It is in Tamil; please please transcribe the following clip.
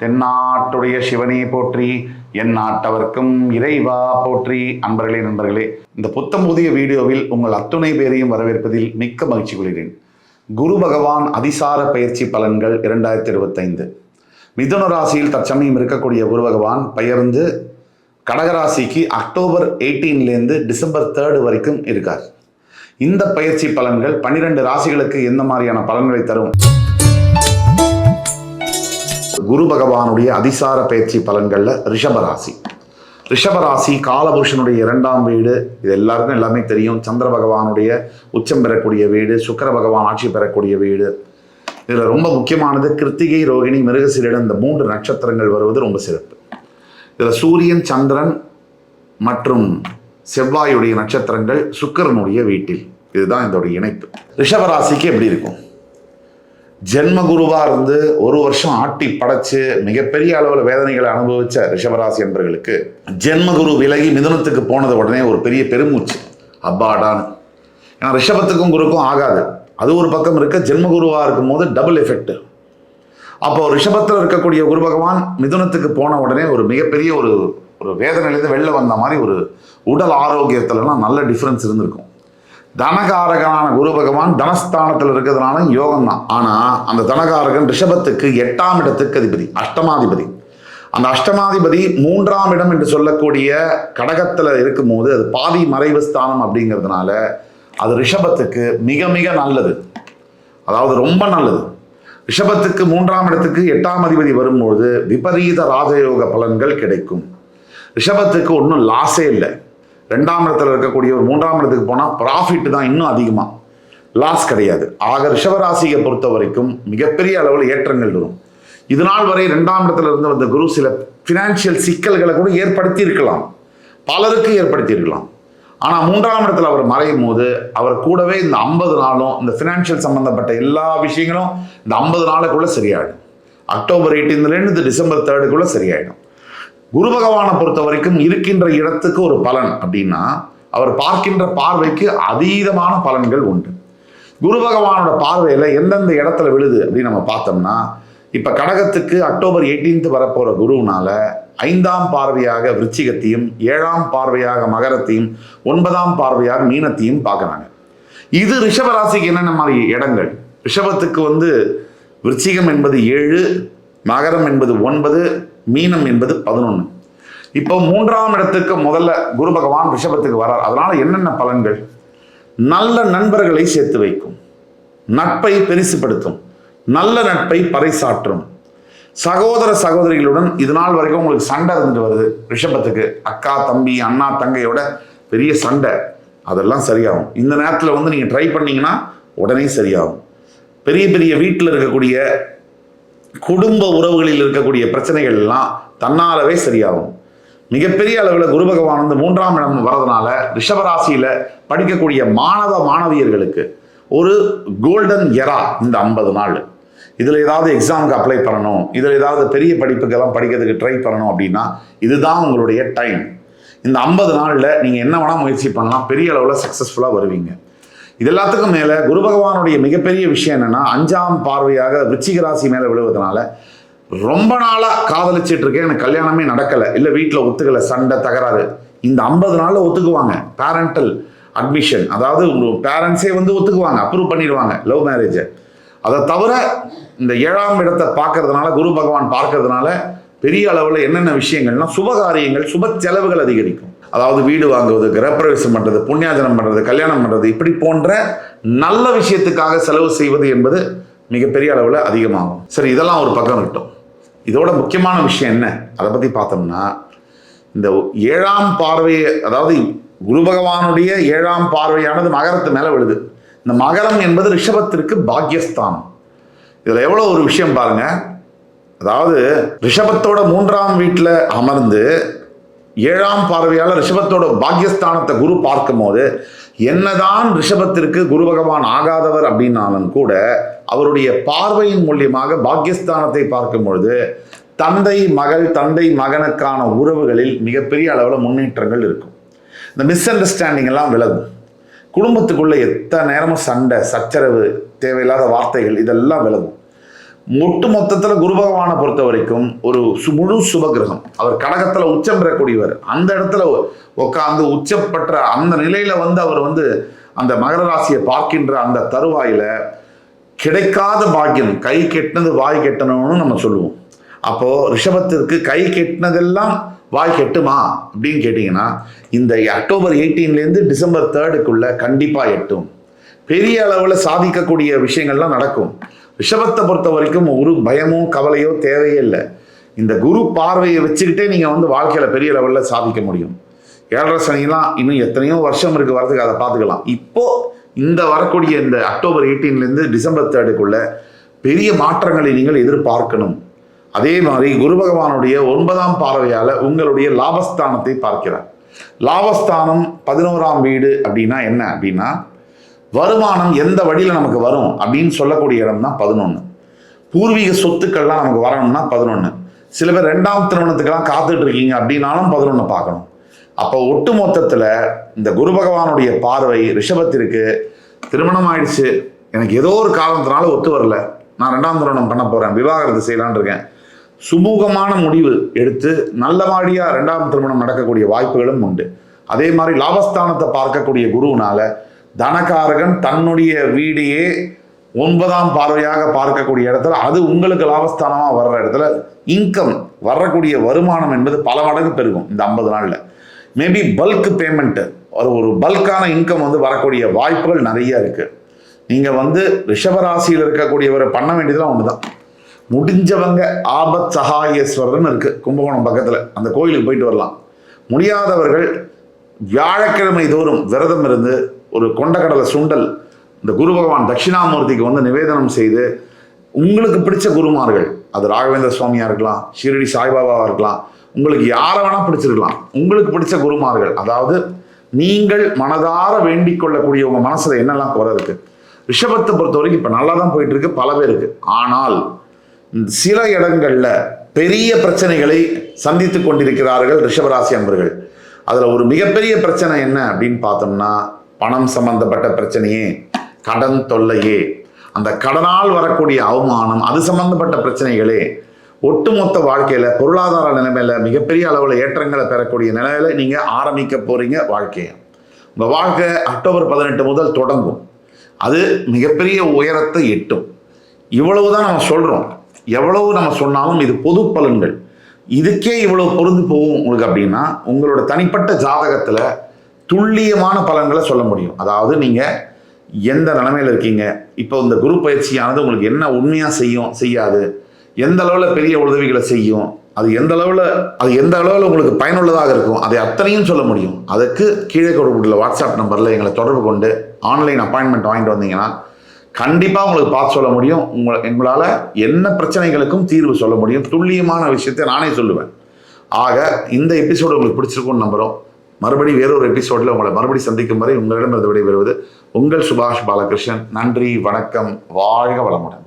தென்னாட்டுடைய சிவனே போற்றி, என் நாட்டவர்க்கும் இறைவா போற்றி. அன்பர்களே, நண்பர்களே, இந்த புத்தம் புதிய வீடியோவில் உங்கள் அத்துணை பேரையும் வரவேற்பதில் மிக்க மகிழ்ச்சி கொள்கிறேன். குரு பகவான் அதிசார பயிற்சி பலன்கள் 2025. மிதுன ராசியில் தற்சமயம் இருக்கக்கூடிய குரு பகவான் பெயர்ந்து கடகராசிக்கு அக்டோபர் 18லேருந்து டிசம்பர் 3 வரைக்கும் இருக்கார். இந்த பயிற்சி பலன்கள் 12 ராசிகளுக்கு எந்த மாதிரியான பலன்களை தரும்? குரு பகவானுடைய அதிசார பயிற்சி பலன்கள்ல ரிஷபராசி காலபுருஷனுடைய 2ஆம் வீடு. இது எல்லாருக்கும் எல்லாமே தெரியும். சந்திர பகவானுடைய உச்சம் பெறக்கூடிய வீடு, சுக்கிர பகவான் ஆட்சி பெறக்கூடிய வீடு. இதுல ரொம்ப முக்கியமானது கிருத்திகை, ரோகிணி, மிருகசீரிடம் இந்த 3 நட்சத்திரங்கள் வருவது ரொம்ப சிறப்பு. இதுல சூரியன், சந்திரன் மற்றும் செவ்வாயுடைய நட்சத்திரங்கள் சுக்கிரனுடைய வீட்டில். இதுதான் இதோடைய இணைப்பு. ரிஷபராசிக்கு எப்படி இருக்கும்? ஜென்ம குருவா இருந்து ஒரு வருஷம் ஆட்டி படைச்சு மிகப்பெரிய அளவில் வேதனைகளை அனுபவிச்ச ரிஷபராசி என்பவர்களுக்கு ஜென்ம குரு விலகி மிதுனத்துக்கு போனது உடனே ஒரு பெரிய பெருமூச்சு, அப்பாடான்னு. ஏன்னா ரிஷபத்துக்கும் குருக்கும் ஆகாது. அது ஒரு பக்கம் இருக்க, ஜென்ம குருவா இருக்கும் போது டபுள் எஃபெக்ட். அப்போ ரிஷபத்தில் இருக்கக்கூடிய குரு பகவான் மிதுனத்துக்கு போன உடனே ஒரு மிகப்பெரிய ஒரு வேதனையிலேருந்து வெளில வந்த மாதிரி ஒரு உடல் ஆரோக்கியத்துலலாம் நல்ல டிஃப்ரென்ஸ் இருந்திருக்கும். தனகாரகனான குரு பகவான் தனஸ்தானத்தில் இருக்கிறதுனால யோகம் தான். ஆனால் அந்த தனகாரகன் ரிஷபத்துக்கு 8ஆம் இடத்துக்கு அதிபதி, அஷ்டமாதிபதி. அந்த அஷ்டமாதிபதி 3ஆம் இடம் என்று சொல்லக்கூடிய கடகத்தில் இருக்கும்போது அது பாதி மறைவு ஸ்தானம் அப்படிங்கிறதுனால அது ரிஷபத்துக்கு மிக மிக நல்லது. அதாவது ரொம்ப நல்லது. ரிஷபத்துக்கு 3ஆம் இடத்துக்கு 8ஆம் அதிபதி வரும்போது விபரீத ராஜயோக பலன்கள் கிடைக்கும். ரிஷபத்துக்கு ஒன்றும் லாஸே இல்லை. 2ஆம் இடத்துல இருக்கக்கூடிய ஒரு 3ஆம் இடத்துக்கு போனால் ப்ராஃபிட் தான் இன்னும் அதிகமாக, லாஸ் கிடையாது. ஆக ரிஷபராசியை பொறுத்த வரைக்கும் மிகப்பெரிய அளவில் ஏற்றங்கள் வரும். இது நாள் வரை 2ஆம் இடத்துல இருந்து வந்த குரு சில ஃபினான்ஷியல் சிக்கல்களை கூட ஏற்படுத்தி இருக்கலாம், பலருக்கு ஏற்படுத்தி இருக்கலாம். ஆனால் 3ஆம் இடத்துல அவர் மறையும் போது அவர் கூடவே இந்த 50 நாளும் இந்த ஃபினான்ஷியல் சம்பந்தப்பட்ட எல்லா விஷயங்களும் இந்த 50 நாளுக்குள்ள சரியாயிடும். அக்டோபர் 18லேருந்து டிசம்பர் 3க்குள்ள சரியாயிடும். குரு பகவானை பொறுத்த வரைக்கும் இருக்கின்ற இடத்துக்கு ஒரு பலன் அப்படின்னா அவர் பார்க்கின்ற பார்வைக்கு அதீதமான பலன்கள் உண்டு. குரு பகவானோட பார்வையில எந்தெந்த இடத்துல விழுது அப்படின்னு நம்ம பார்த்தோம்னா, இப்ப கடகத்துக்கு அக்டோபர் 18 வரப்போற குருனால 5ஆம் பார்வையாக விருச்சிகத்தையும், 7ஆம் பார்வையாக மகரத்தையும், 9ஆம் பார்வையாக மீனத்தையும் பார்க்கறாங்க. இது ரிஷபராசிக்கு என்னென்ன மாதிரி இடங்கள்? ரிஷபத்துக்கு விருச்சிகம் என்பது 7, மகரம் என்பது 9, மீனம் என்பது 11. இப்போ 3ஆம் இடத்துக்கு முதல்ல குரு பகவான் ரிஷபத்துக்கு வரார். அதனால என்னென்ன பலன்கள்? நல்ல நண்பர்களை சேர்த்து வைக்கும், நட்பை பெருசுபடுத்தும், நல்ல நட்பை பறைசாற்றும். சகோதர சகோதரிகளுடன் இது நாள் வரைக்கும் உங்களுக்கு சண்டை இருந்துட்டு வருது. ரிஷபத்துக்கு அக்கா தம்பி, அண்ணா தங்கையோட பெரிய சண்டை, அதெல்லாம் சரியாகும். இந்த நேரத்தில் நீங்கள் ட்ரை பண்ணீங்கன்னா உடனே சரியாகும். பெரிய பெரிய வீட்டில் இருக்கக்கூடிய குடும்ப உறவுகளில் இருக்கக்கூடிய பிரச்சனைகள் எல்லாம் தன்னாலவே சரியாகும். மிகப்பெரிய அளவில் குரு பகவான் 3ஆம் இடம் வரதுனால ரிஷபராசியில படிக்கக்கூடிய மாணவியர்களுக்கு ஒரு கோல்டன் எரா இந்த 50 நாள். இதுல ஏதாவது எக்ஸாமுக்கு அப்ளை பண்ணணும், இதுல ஏதாவது பெரிய படிப்புக்கெல்லாம் படிக்கிறதுக்கு ட்ரை பண்ணணும் அப்படின்னா இதுதான் உங்களுடைய டைம். இந்த 50 நாள்ல நீங்க என்ன வேணா முயற்சி பண்ணலாம், பெரிய அளவில் சக்சஸ்ஃபுல்லா வருவீங்க. இது எல்லாத்துக்கும் மேல குரு பகவானுடைய மிகப்பெரிய விஷயம் என்னன்னா 5ஆம் பார்வையாக விருச்சிக ராசி மேல விழுவதனால ரொம்ப நாளா காதலிச்சிட்டு இருக்கேன், எனக்கு கல்யாணமே நடக்கல, இல்ல வீட்டுல ஒத்துக்கல, சண்டை தகராறு, இந்த 50 நாள்ல ஒத்துக்குவாங்க. பேரண்டல் அட்மிஷன், அதாவது பேரண்ட்ஸே ஒத்துக்குவாங்க, அப்ரூவ் பண்ணிடுவாங்க லவ் மேரேஜ். அதை தவிர இந்த 7ஆம் இடத்தை பார்க்கறதுனால, குரு பகவான் பார்க்கறதுனால பெரிய அளவில் என்னென்ன விஷயங்கள்னா சுபகாரியங்கள், சுப செலவுகள் அதிகரிக்கும். அதாவது வீடு வாங்குவது, கிரகப்பிரவேசம் பண்றது, புண்ணியாஜனம் பண்றது, கல்யாணம் பண்றது, இப்படி போன்ற நல்ல விஷயத்துக்காக செலவு செய்வது என்பது மிகப்பெரிய அளவில் அதிகமாகும். சரி, இதெல்லாம் ஒரு பக்கம் இருக்கட்டும். இதோட முக்கியமான விஷயம் என்ன அதை பத்தி பார்த்தோம்னா, இந்த 7ஆம் பார்வை, அதாவது குரு பகவானுடைய 7ஆம் பார்வையானது மகரத்து மேல விழுது. இந்த மகரம் என்பது ரிஷபத்திற்கு பாக்யஸ்தானம். இதுல எவ்வளவு ஒரு விஷயம் பாருங்க. அதாவது ரிஷபத்தோட 3ஆம் வீட்டுல அமர்ந்து 7ஆம் பார்வையால ரிஷபத்தோட பாக்யஸ்தானத்தை குரு பார்க்கும் போது, என்னதான் ரிஷபத்திற்கு குரு பகவான் ஆகாதவர் அப்படின்னாலும் கூட அவருடைய பார்வையின் மூலியமாக பாக்யஸ்தானத்தை பார்க்கும் பொழுது தந்தை மகள், தந்தை மகனுக்கான உறவுகளில் மிகப்பெரிய அளவில் முன்னேற்றங்கள் இருக்கும். இந்த மிஸ் அண்டர்ஸ்டாண்டிங் எல்லாம் விலகும். குடும்பத்துக்குள்ள எத்தனை நேரமும் சண்டை, சச்சரவு, தேவையில்லாத வார்த்தைகள் இதெல்லாம் விலகும். ஒட்டு மொத்தத்தில் குரு பகவானை பொறுத்த வரைக்கும் ஒரு முழு சுபகிரகம். அவர் கடகத்தில் உச்சம் பெறக்கூடியவர். அந்த இடத்துல உட்காந்து உச்சப்பற்ற அந்த நிலையில அவர் அந்த மகர ராசியை பார்க்கின்ற அந்த தருவாயில கிடைக்காத பாக்கியம், கை கெட்டினது வாய் கெட்டணும்னு நம்ம சொல்லுவோம். அப்போ ரிஷபத்திற்கு கை கெட்டினதெல்லாம் வாய் கெட்டுமா அப்படின்னு கேட்டீங்கன்னா, இந்த அக்டோபர் 18 டிசம்பர் 3 கண்டிப்பா எட்டும். பெரிய அளவில் சாதிக்கக்கூடிய விஷயங்கள்லாம் நடக்கும். ரிஷபத்தை பொறுத்த வரைக்கும் ஒரு பயமோ கவலையோ தேவையே இல்லை. இந்த குரு பார்வையை வச்சுக்கிட்டே நீங்க வாழ்க்கையில பெரிய லெவலில் சாதிக்க முடியும். 7.5 சனிலாம் இன்னும் எத்தனையோ வருஷம் இருக்கு வரதுக்கு, அதை பார்த்துக்கலாம். இப்போ இந்த வரக்கூடிய இந்த அக்டோபர் 18 டிசம்பர் 3 பெரிய மாற்றங்களை நீங்கள் எதிர்பார்க்கணும். அதே மாதிரி குரு பகவானுடைய 9ஆம் பார்வையால உங்களுடைய லாபஸ்தானத்தை பார்க்கிறார். லாபஸ்தானம் 11ஆம் வீடு அப்படின்னா என்ன அப்படின்னா, வருமானம் எந்த வழியில நமக்கு வரும் அப்படின்னு சொல்லக்கூடிய இடம் தான் 11. பூர்வீக சொத்துக்கள்லாம் நமக்கு வரணும்னா 11. சில பேர் 2ஆம் திருமணத்துக்கெல்லாம் காத்துட்டு இருக்கீங்க அப்படின்னாலும் 11 பார்க்கணும். அப்போ ஒட்டு மொத்தத்துல இந்த குரு பகவானுடைய பார்வை ரிஷபத்திற்கு, திருமணம் ஆயிடுச்சு, எனக்கு ஏதோ ஒரு காரணத்தினால ஒத்து வரல, நான் 2ஆம் திருமணம் பண்ண போறேன், விவாகரத்து செய்யலான் இருக்கேன், சுமூகமான முடிவு எடுத்து நல்லபடியா 2ஆம் திருமணம் நடக்கக்கூடிய வாய்ப்புகளும் உண்டு. அதே மாதிரி லாபஸ்தானத்தை பார்க்கக்கூடிய குருவினால தனகாரகன் தன்னுடைய வீடையே 9ஆம் பார்வையாக பார்க்கக்கூடிய இடத்துல, அது உங்களுக்கு லாபஸ்தானமா வர்ற இடத்துல இன்கம் வரக்கூடிய வருமானம் என்பது பல மடங்கு பெருகும். இந்த 50 நாள்ல மேபி பல்க் பேமெண்ட், ஒரு பல்கான இன்கம் வரக்கூடிய வாய்ப்புகள் நிறைய இருக்கு. நீங்க ரிஷபராசியில் இருக்கக்கூடியவரை பண்ண வேண்டியதுலாம் ஒண்ணுதான். முடிஞ்சவங்க ஆபத் சகாயேஸ்வரர்னு இருக்கு கும்பகோணம் பக்கத்துல, அந்த கோயிலுக்கு போயிட்டு வரலாம். முடியாதவர்கள் வியாழக்கிழமை தோறும் விரதம் இருந்து ஒரு கொண்டக்கடலை சுண்டல் இந்த குரு பகவான் தட்சிணாமூர்த்திக்கு நிவேதனம் செய்து, உங்களுக்கு பிடிச்ச குருமார்கள், அது ராகவேந்திர சுவாமியா இருக்கலாம், ஷீரடி சாய்பாபாவா இருக்கலாம், உங்களுக்கு யாரை வேணா பிடிச்சிருக்கலாம், உங்களுக்கு பிடிச்ச குருமார்கள், அதாவது நீங்கள் மனதார வேண்டிக் கொள்ளக்கூடிய உங்க மனசுல என்னெல்லாம் குறை இருக்கு. ரிஷபத்தை பொறுத்த வரைக்கும் இப்ப நல்லா தான் போயிட்டு இருக்கு பல பேருக்கு. ஆனால் சில இடங்கள்ல பெரிய பிரச்சனைகளை சந்தித்து கொண்டிருக்கிறார்கள் ரிஷபராசி அன்பர்கள். அதுல ஒரு மிகப்பெரிய பிரச்சனை என்ன அப்படின்னு பார்த்தோம்னா, பணம் சம்பந்தப்பட்ட பிரச்சனையே, கடன் தொல்லையே, அந்த கடனால் வரக்கூடிய அவமானம், அது சம்பந்தப்பட்ட பிரச்சனைகளே ஒட்டுமொத்த வாழ்க்கையில பொருளாதார நிலைமையில மிகப்பெரிய அளவுல ஏற்றங்களை பெறக்கூடிய நிலையில நீங்க ஆரம்பிக்க போறீங்க வாழ்க்கையை. உங்க வாழ்க்கை அக்டோபர் 18 முதல் தொடங்கும். அது மிகப்பெரிய உயரத்தை எட்டும். இவ்வளவுதான் நம்ம சொல்றோம். எவ்வளவு நம்ம சொன்னாலும் இது பொது பலன்கள். இதுக்கே இவ்வளவு பொருந்து போகும் உங்களுக்கு அப்படின்னா, உங்களோட தனிப்பட்ட ஜாதகத்துல துல்லியமான பலன்களை சொல்ல முடியும். அதாவது நீங்க எந்த நிலைமையில இருக்கீங்க, இப்போ இந்த குரு பயிற்சியானது உங்களுக்கு என்ன உண்மையா செய்யும் செய்யாது, எந்த அளவுல பெரிய உதவிகளை செய்யும், அது எந்த அளவுல உங்களுக்கு பயனுள்ளதாக இருக்கும், அதை அத்தனையும் சொல்ல முடியும். அதுக்கு கீழே கொடுக்கப்பட்டுள்ள வாட்ஸ்அப் நம்பர்ல எங்களை தொடர்பு கொண்டு ஆன்லைன் அப்பாயின்மெண்ட் வாங்கிட்டு வந்தீங்கன்னா கண்டிப்பா உங்களுக்கு பார்த்து சொல்ல முடியும். எங்களால என்ன பிரச்சனைகளுக்கும் தீர்வு சொல்ல முடியும். துல்லியமான விஷயத்தை நானே சொல்லுவேன். ஆக இந்த எபிசோடு உங்களுக்கு பிடிச்சிருக்கும்னு நம்புறோம். மறுபடியும் வேறொரு எபிசோட்ல உங்களை மறுபடியும் சந்திக்கும் வரை உங்களிடம் விடைபெறுவது உங்கள் சுபாஷ் பாலகிருஷ்ணன். நன்றி, வணக்கம், வாழ்க வளமுடன்.